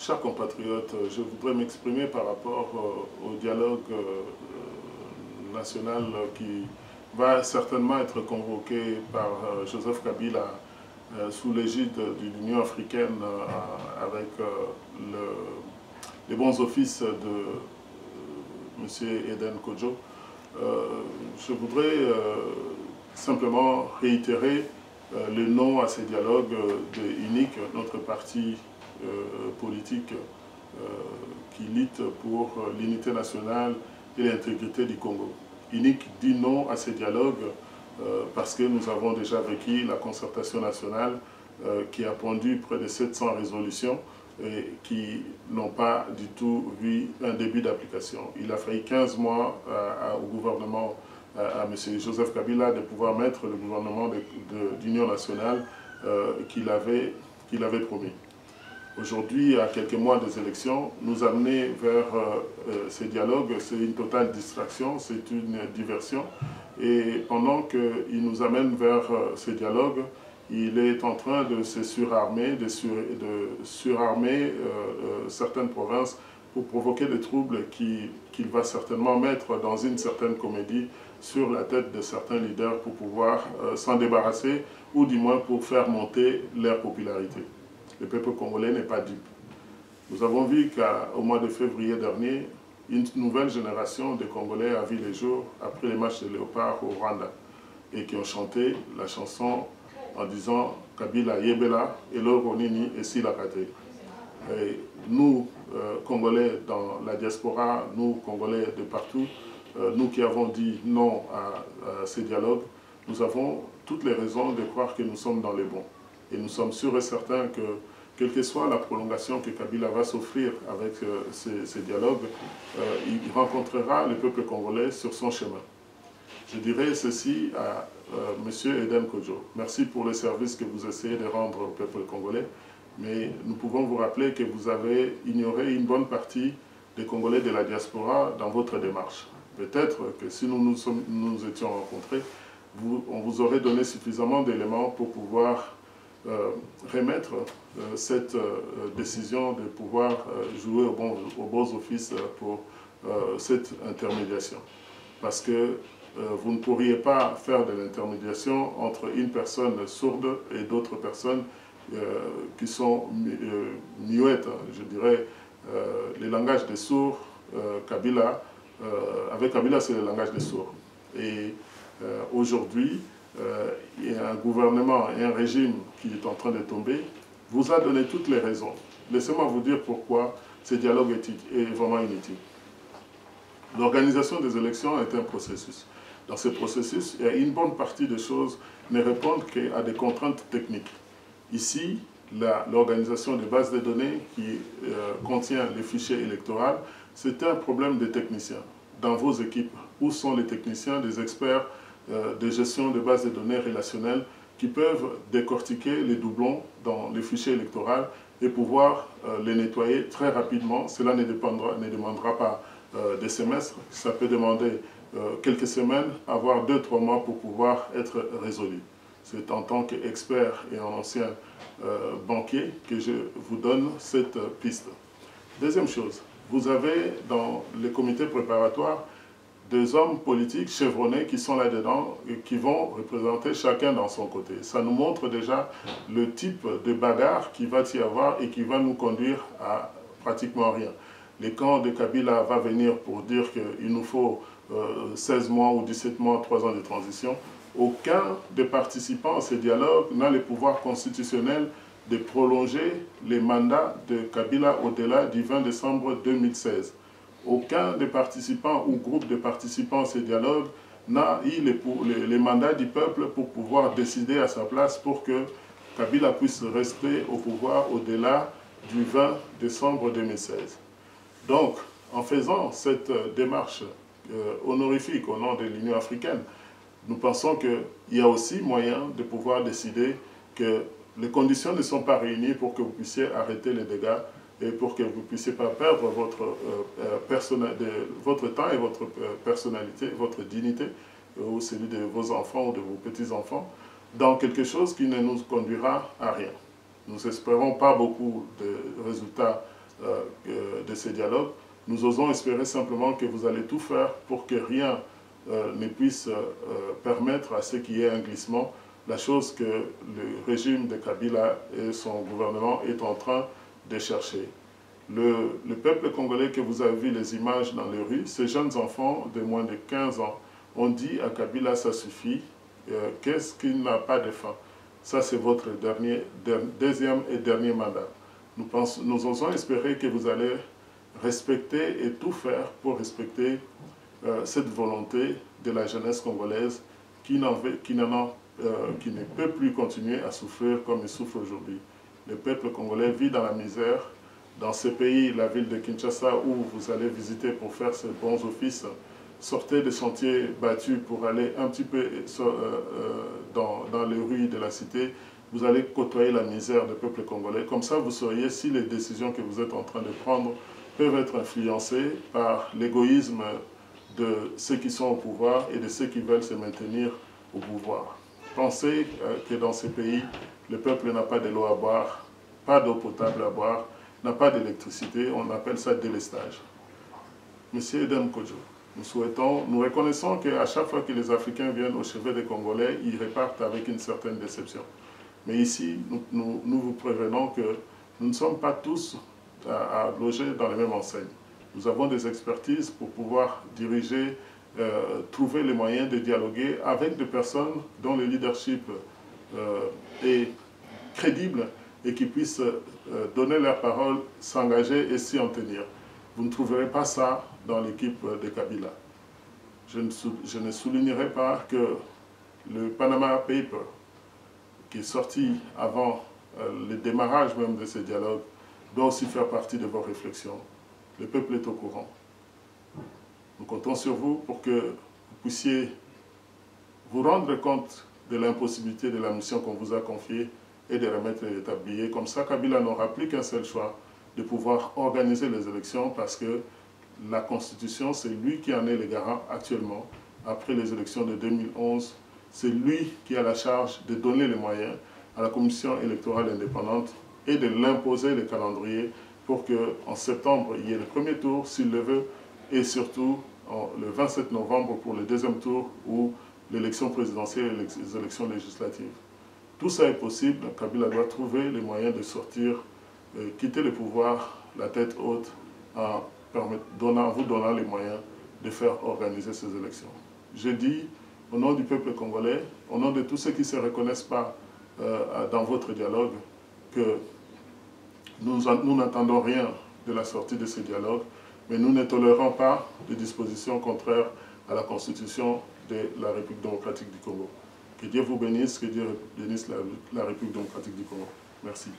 Chers compatriotes, je voudrais m'exprimer par rapport au dialogue national qui va certainement être convoqué par Joseph Kabila sous l'égide de l'Union africaine avec les bons offices de M. Eden Kodjo. Je voudrais simplement réitérer le nom à ces dialogues de UNIC, notre parti politique qui lutte pour l'unité nationale et l'intégrité du Congo. UNIC dit non à ces dialogues parce que nous avons déjà vécu la concertation nationale qui a pondu près de 700 résolutions et qui n'ont pas du tout vu un début d'application. Il a fallu 15 mois au gouvernement, à M. Joseph Kabila, de pouvoir mettre le gouvernement d'union nationale qu'il avait promis. Aujourd'hui, à quelques mois des élections, nous amener vers ces dialogues, c'est une totale distraction, c'est une diversion. Et pendant qu'il nous amène vers ces dialogues, il est en train de se surarmer, de surarmer certaines provinces pour provoquer des troubles qu'il va certainement mettre dans une certaine comédie sur la tête de certains leaders pour pouvoir s'en débarrasser ou du moins pour faire monter leur popularité. Le peuple congolais n'est pas dupe. Nous avons vu qu'au mois de février dernier, une nouvelle génération de Congolais a vu les jours après les matchs de Léopard au Rwanda et qui ont chanté la chanson en disant Kabila Yebela, Elo Ronini et Silakate. Nous, Congolais dans la diaspora, nous, Congolais de partout, nous qui avons dit non à ces dialogues, nous avons toutes les raisons de croire que nous sommes dans les bons. Et nous sommes sûrs et certains que, quelle que soit la prolongation que Kabila va s'offrir avec ces dialogues, il rencontrera le peuple congolais sur son chemin. Je dirais ceci à M. Eden Kodjo. Merci pour le service que vous essayez de rendre au peuple congolais, mais nous pouvons vous rappeler que vous avez ignoré une bonne partie des Congolais de la diaspora dans votre démarche. Peut-être que si nous nous étions rencontrés, on vous aurait donné suffisamment d'éléments pour pouvoir remettre cette décision de pouvoir jouer aux bons offices pour cette intermédiation. Parce que vous ne pourriez pas faire de l'intermédiation entre une personne sourde et d'autres personnes qui sont muettes, je dirais, le langage des sourds, Kabila, avec Kabila c'est le langage des sourds. Et aujourd'hui, il y a un gouvernement et un régime qui est en train de tomber, vous a donné toutes les raisons. Laissez-moi vous dire pourquoi ce dialogue est vraiment inutile. L'organisation des élections est un processus. Dans ce processus, il y a une bonne partie des choses ne répondent qu'à des contraintes techniques. Ici, l'organisation des bases de données qui contient les fichiers électoraux, c'est un problème des techniciens. Dans vos équipes, où sont les techniciens, des experts de gestion de bases de données relationnelles qui peuvent décortiquer les doublons dans les fichiers électoraux et pouvoir les nettoyer très rapidement. Cela ne demandera pas des semestres, ça peut demander quelques semaines, avoir 2-3 mois pour pouvoir être résolu. C'est en tant qu'expert et en ancien banquier que je vous donne cette piste. Deuxième chose, vous avez dans les comités préparatoires des hommes politiques chevronnés qui sont là-dedans et qui vont représenter chacun dans son côté. Ça nous montre déjà le type de bagarre qu'il va y avoir et qui va nous conduire à pratiquement rien. Le camp de Kabila va venir pour dire qu'il nous faut 16 mois ou 17 mois, 3 ans de transition. Aucun des participants à ces dialogues n'a le pouvoir constitutionnel de prolonger les mandats de Kabila au-delà du 20 décembre 2016. Aucun des participants ou groupe de participants à ces dialogues n'a eu les mandats du peuple pour pouvoir décider à sa place pour que Kabila puisse rester au pouvoir au-delà du 20 décembre 2016. Donc, en faisant cette démarche honorifique au nom de l'Union africaine, nous pensons qu'il y a aussi moyen de pouvoir décider que les conditions ne sont pas réunies pour que vous puissiez arrêter les dégâts et pour que vous ne puissiez pas perdre votre temps et votre personnalité, votre dignité, ou celui de vos enfants ou de vos petits-enfants, dans quelque chose qui ne nous conduira à rien. Nous n'espérons pas beaucoup de résultats de ces dialogues. Nous osons espérer simplement que vous allez tout faire pour que rien ne puisse permettre à ce qu'il y ait un glissement, la chose que le régime de Kabila et son gouvernement est en train de chercher. Le peuple congolais que vous avez vu les images dans les rues, ces jeunes enfants de moins de 15 ans ont dit à Kabila ça suffit, qu'est-ce qu'il n'a pas de fin. Ça c'est votre deuxième et dernier mandat. Nous osons espérer que vous allez respecter et tout faire pour respecter cette volonté de la jeunesse congolaise qui ne peut plus continuer à souffrir comme il souffre aujourd'hui. Le peuple congolais vit dans la misère. Dans ce pays, la ville de Kinshasa, où vous allez visiter pour faire ces bons offices, sortez des sentiers battus pour aller un petit peu dans les rues de la cité. Vous allez côtoyer la misère du peuple congolais. Comme ça, vous sauriez si les décisions que vous êtes en train de prendre peuvent être influencées par l'égoïsme de ceux qui sont au pouvoir et de ceux qui veulent se maintenir au pouvoir. Pensez que dans ces pays, le peuple n'a pas de l'eau à boire, pas d'eau potable à boire, n'a pas d'électricité, on appelle ça délestage. Monsieur Eden Kodjo, nous reconnaissons qu'à chaque fois que les Africains viennent au chevet des Congolais, ils repartent avec une certaine déception. Mais ici, nous vous prévenons que nous ne sommes pas tous à loger dans les mêmes enseignes. Nous avons des expertises pour pouvoir diriger, trouver les moyens de dialoguer avec des personnes dont le leadership est crédible et qui puissent donner leur parole, s'engager et s'y en tenir. Vous ne trouverez pas ça dans l'équipe de Kabila. Je ne soulignerai pas que le Panama Paper, qui est sorti avant le démarrage même de ce dialogue, doit aussi faire partie de vos réflexions. Le peuple est au courant. Nous comptons sur vous pour que vous puissiez vous rendre compte de l'impossibilité de la mission qu'on vous a confiée et de remettre les tabliers. Comme ça, Kabila n'aura plus qu'un seul choix, de pouvoir organiser les élections, parce que la Constitution, c'est lui qui en est le garant actuellement. Après les élections de 2011, c'est lui qui a la charge de donner les moyens à la Commission électorale indépendante et de l'imposer le calendrier pour qu'en septembre, il y ait le premier tour, s'il le veut, et surtout le 27 novembre pour le deuxième tour, ou l'élection présidentielle et les élections législatives. Tout ça est possible. Kabila doit trouver les moyens de sortir, quitter le pouvoir, la tête haute, en vous donnant les moyens de faire organiser ces élections. Je dis, au nom du peuple congolais, au nom de tous ceux qui ne se reconnaissent pas dans votre dialogue, que nous n'attendons rien de la sortie de ce dialogue, mais nous ne tolérons pas de dispositions contraires à la Constitution de la République démocratique du Congo. Que Dieu vous bénisse, que Dieu bénisse la République démocratique du Congo. Merci.